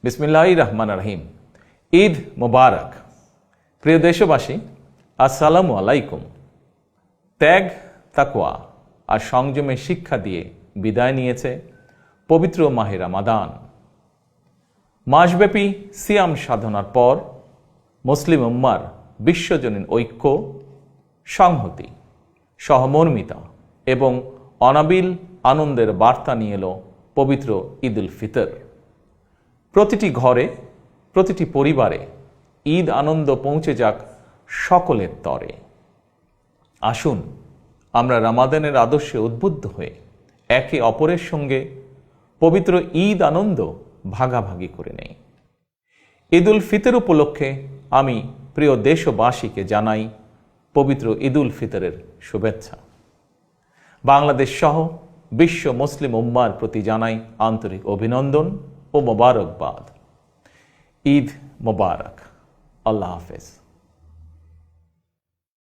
বিসমিল্লাহির রহমানির রহিম। ঈদ মোবারক। প্রিয় দেশবাসী, আসসালামু আলাইকুম। ত্যাগ, তাকওয়া আর সংযমের শিক্ষা দিয়ে বিদায় নিয়েছে পবিত্র মাহে রমাদান। মাসব্যাপী সিয়াম সাধনার পর মুসলিম উম্মার বিশ্বজনীন ঐক্য, সংহতি, সহমর্মিতা এবং অনাবিল আনন্দের বার্তা নিয়ে এলো পবিত্র ঈদ উল ফিতর। প্রতিটি ঘরে, প্রতিটি পরিবারে ঈদ আনন্দ পৌঁছে যাক সকলের তরে। আসুন আমরা রমাদানের আদর্শে উদ্বুদ্ধ হয়ে একে অপরের সঙ্গে পবিত্র ঈদ আনন্দ ভাগাভাগি করে নেই। ঈদ উল ফিতর উপলক্ষে আমি প্রিয় দেশবাসীকে জানাই পবিত্র ঈদ উল ফিতরের শুভেচ্ছা। বাংলাদেশ সহ বিশ্ব মুসলিম উম্মার প্রতি জানাই আন্তরিক অভিনন্দন ও মোবারকবাদ। ঈদ মোবারক। আল্লাহ হাফেজ।